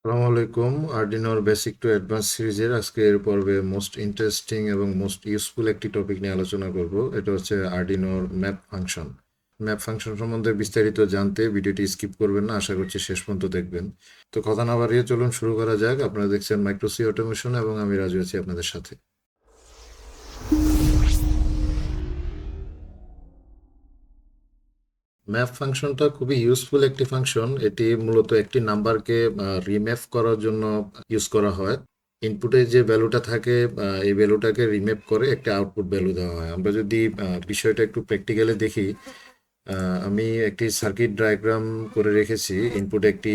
আসসালামু আলাইকুম। আরডিনোর basic to advance সিরিজের আজকের পর্বে মোস্ট ইন্টারেস্টিং এবং মোস্ট ইউজফুল একটি টপিক নিয়ে আলোচনা করব। এটা হচ্ছে আরডিনোর ম্যাপ ফাংশন। ম্যাপ ফাংশন সম্বন্ধে বিস্তারিত জানতে ভিডিওটি স্কিপ করবেন না, আশা করছি শেষ পর্যন্ত দেখবেন। তো কথা না বাড়িয়ে চলুন শুরু করা যাক। আপনারা দেখছেন মাইক্রোসি অটোমেশন এবং আমি রাজু আছি আপনাদের সাথে। ম্যাপ ফাংশনটা খুবই ইউজফুল একটি ফাংশন। এটি মূলত একটি নাম্বারকে রিম্যাপ করার জন্য ইউজ করা হয়। ইনপুটে যে ভ্যালুটা থাকে এই ভ্যালুটাকে রিম্যাপ করে একটা আউটপুট ভ্যালু দেওয়া হয়। আমরা যদি বিষয়টা একটু প্র্যাকটিক্যালি দেখি, আমি একটি সার্কিট ডায়াগ্রাম করে রেখেছি। ইনপুটে একটি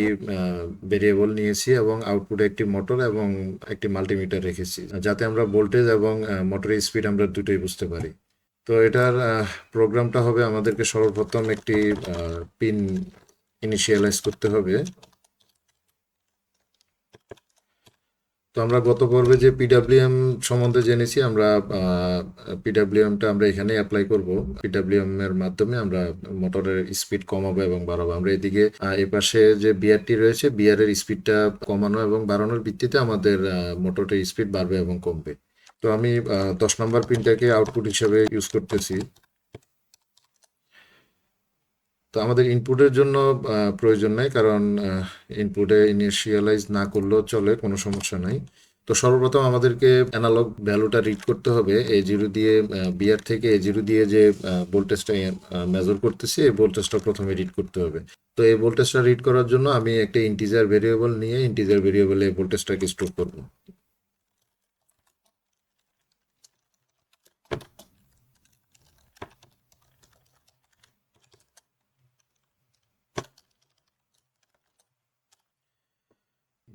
ভেরিয়েবল নিয়েছি এবং আউটপুটে একটি মোটর এবং একটি মাল্টিমিটার রেখেছি, যাতে আমরা ভোল্টেজ এবং মোটরের স্পিড আমরা দুটোই বুঝতে পারি। তো এটার প্রোগ্রামটা হবে, আমাদেরকে সর্বপ্রথম একটি পিন ইনিশিয়ালাইজ করতে হবে। তো আমরা গত পর্বে যে পিডাব্লিউএম সম্বন্ধে জেনেছি, আমরা পিডাব্লিউএমটা আমরা এখানে অ্যাপ্লাই করব। পিডাব্লিউএম এর মাধ্যমে আমরা মোটরের স্পিড কমাবো এবং বাড়াবো। আমরা এদিকে এই পাশে যে বিআরটি রয়েছে, বিআর এর স্পিডটা কমানো এবং বাড়ানোর ভিত্তিতে আমাদের মোটরের স্পিড বাড়বে এবং কমবে। তো আমি 10 নম্বর পিনটাকে আউটপুট হিসেবে ইউজ করতেছি। তো আমাদের ইনপুটের জন্য প্রয়োজন নাই, কারণ ইনপুটে ইনিশিয়ালাইজ না করলেও চলে, কোনো সমস্যা নাই। তো সর্বপ্রথম আমাদেরকে অ্যানালগ ভ্যালুটা রিড করতে হবে। A0 দিয়ে বিআর থেকে A0 দিয়ে যে ভোল্টেজটা মেজার করতেছি, এই ভোল্টেজটা প্রথমে রিড করতে হবে। তো এই ভোল্টেজটা রিড করার জন্য আমি একটা ইন্টিজার ভেরিয়েবল নিয়ে ইন্টিজার ভেরিয়েবলে ভোল্টেজটাকে স্টোর করব।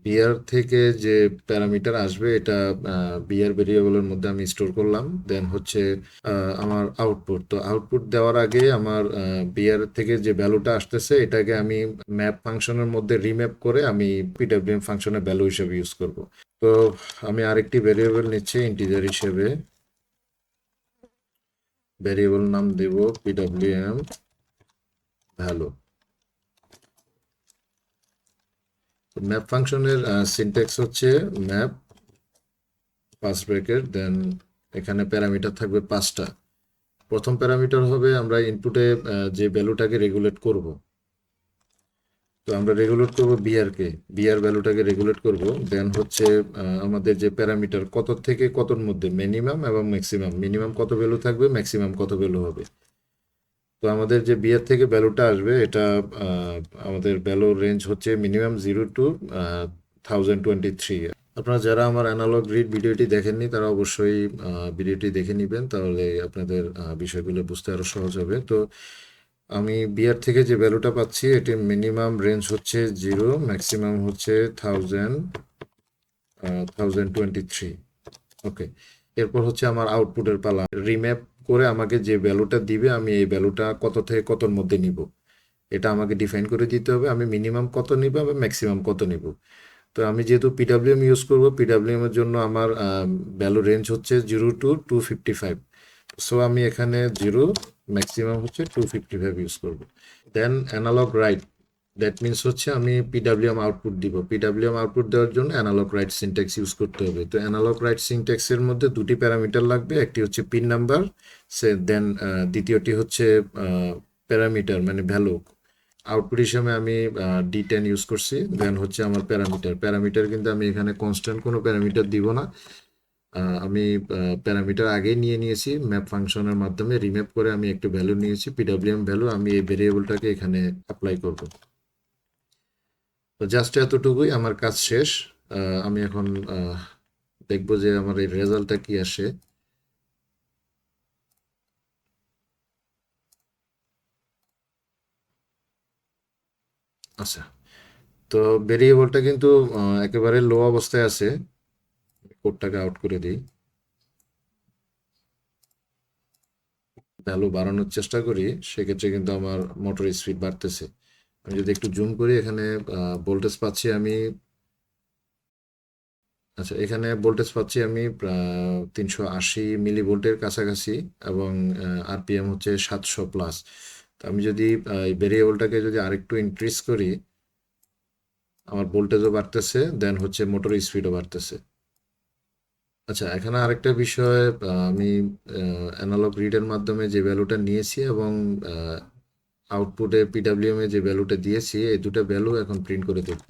বিআর থেকে যে প্যারামিটার আসবে, এটা বিআর ভেরিয়েবলের মধ্যে আমি স্টোর করলাম। দেন হচ্ছে আমার আউটপুট। তো আউটপুট দেওয়ার আগে আমার বিআর থেকে যে ভ্যালুটা আসতেছে, এটাকে আমি ম্যাপ ফাংশনের মধ্যে রিম্যাপ করে আমি পিডব্লিউএম ফাংশনের ভ্যালু হিসেবে ইউজ করব। তো আমি আরেকটি ভেরিয়েবল নিচ্ছি ইন্টিজার হিসেবে। ভেরিয়েবল নাম দেব পিডব্লিউএম ভ্যালু। ম্যাপ ফাংশনের সিনট্যাক্স হচ্ছে ম্যাপ পাঁচ ব্র্যাকেট, দেন এখানে প্যারামিটার থাকবে 5টা। প্রথম প্যারামিটার হবে আমরা ইনপুটে যে ভ্যালুটাকে রেগুলেট করব। তো আমরা রেগুলেট করব বিআরকে, বিআর ভ্যালুটাকে রেগুলেট করব। দেন হচ্ছে আমাদের যে প্যারামিটার কত থেকে কতর মধ্যে, মিনিমাম এবং ম্যাক্সিমাম, মিনিমাম কত ভ্যালু থাকবে, ম্যাক্সিমাম কত ভ্যালু হবে। তো আমাদের যে বিআর থেকে ভ্যালুটা আসবে, এটা আমাদের ভ্যালুর রেঞ্জ হচ্ছে মিনিমাম 0 to 1023। আপনারা যারা আমার অ্যানালগ গ্রিড ভিডিওটি দেখেননি, তারা অবশ্যই ভিডিওটি দেখে নেবেন, তাহলে আপনাদের বিষয়গুলো বুঝতে আরো সহজ হবে। তো আমি বিআর থেকে যে ভ্যালুটা পাচ্ছি, এটি মিনিমাম রেঞ্জ হচ্ছে 0, ম্যাক্সিমাম হচ্ছে 1023। ওকে, এরপর হচ্ছে আমার আউটপুটের পালা। রিম্যাপ করে আমাকে যে ভ্যালুটা দিবে, আমি এই ভ্যালুটা কত থেকে কতর মধ্যে নিব, এটা আমাকে ডিফাইন করে দিতে হবে। আমি মিনিমাম কত নিব এবং ম্যাক্সিমাম কত নিব। তো আমি যেহেতু পিডাব্লিউএম ইউজ করব, পিডাব্লিউএম এর জন্য আমার ভ্যালু রেঞ্জ হচ্ছে 0 to 255। সো আমি এখানে 0, ম্যাক্সিমাম হচ্ছে 255 ইউজ করব। দেন অ্যানালগ রাইট, দ্যাট মিনস হচ্ছে আমি পিডাব্লিউএম আউটপুট দিব। পিডাব্লিউএম আউটপুট দেওয়ার জন্য অ্যানালগ রাইট সিনট্যাক্স ইউজ করতে হবে। তো অ্যানালগ রাইট সিনট্যাক্সের মধ্যে দুটি প্যারামিটার লাগবে, একটি হচ্ছে পিন নাম্বার, দেন দ্বিতীয়টি হচ্ছে প্যারামিটার মানে ভ্যালু। আউটপুট হিসেবে আমি D10 ইউজ করছি। দেন হচ্ছে আমার প্যারামিটার, প্যারামিটার কিন্তু আমি এখানে কনস্ট্যান্ট কোনো প্যারামিটার দিব না। আমি প্যারামিটার আগেই নিয়ে নিয়েছি, ম্যাপ ফাংশনের মাধ্যমে রিম্যাপ করে আমি একটু ভ্যালু নিয়েছি, পিডব্লিউএম ভ্যালু। আমি এই ভেরিয়েবলটাকে এখানে অ্যাপ্লাই করব। তো জাস্ট এতটুকুই, আমার কাজ শেষ। আমি এখন দেখব যে আমার এই রেজাল্টটা কি আসে। আচ্ছা, তো ভেরিয়েবলটা কিন্তু একেবারে লো অবস্থায় আছে। কোডটাকে আউট করে দিই, ভ্যালু বাড়ানোর চেষ্টা করি, সেক্ষেত্রে কিন্তু আমার মোটর স্পিড বাড়তেছে। আমি যদি একটু জুম করি, এখানে ভোল্টেজ পাচ্ছি আমি, আচ্ছা এখানে ভোল্টেজ পাচ্ছি আমি 380 মিলি ভোল্টের কাছাকাছি এবং আরপিএম হচ্ছে 700+। তো আমি যদি এই ভেরিয়েবলটাকে যদি আরেকটু ইনক্রিজ করি, আমার ভোল্টেজও বাড়তেছে, দেন হচ্ছে মোটর স্পিডও বাড়তেছে। আচ্ছা, এখানে আরেকটা বিষয়, আমি অ্যানালগ রিডের মাধ্যমে যে ভ্যালুটা নিয়েছি এবং আউটপুটে পিডাব্লিউএম এ যে ভ্যালুটা দিয়েছি, এই দুটো ভ্যালু এখন প্রিন্ট করে দেখব।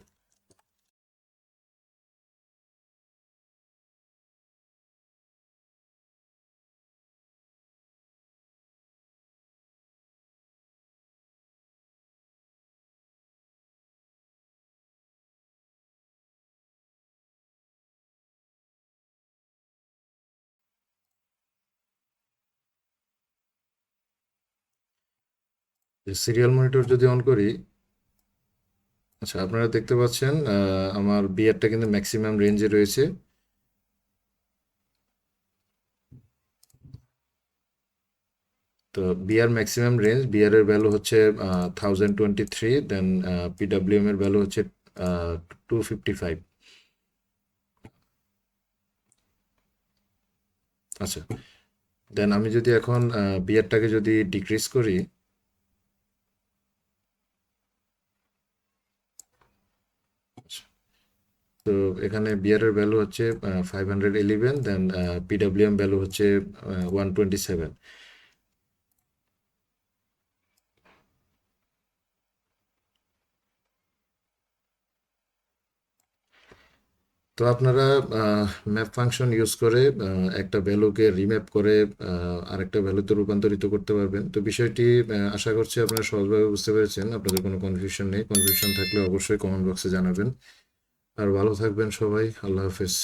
সিরিয়াল মনিটর যদি অন করি, আচ্ছা আপনারা দেখতে পাচ্ছেন আমার বিয়ারটা কিন্তু ম্যাক্সিমাম রেঞ্জে রয়েছে। তো বিআর ম্যাক্সিমাম রেঞ্জ, বিআর এর ভ্যালু হচ্ছে 1023, দেন পিডাব্লিউএম এর ভ্যালু হচ্ছে 255। আচ্ছা, দেন আমি যদি এখন বিআরটাকে যদি ডিক্রিজ করি, তো এখানে বিআর এর ভ্যালু হচ্ছে 511, দেন পিডাব্লিউএম ভ্যালু হচ্ছে 127। তো আপনারা ম্যাপ ফাংশন ইউজ করে একটা ভ্যালুকে রিম্যাপ করে আরেকটা ভ্যালুতে রূপান্তরিত করতে পারবেন। তো বিষয়টি আশা করছি আপনারা সহজভাবে বুঝতে পেরেছেন, আপনাদের কোনো কনফিউশন নেই। কনফিউশন থাকলে অবশ্যই কমেন্ট বক্সে জানাবেন। আর ভালো থাকবেন সবাই। আল্লাহ হাফেজ।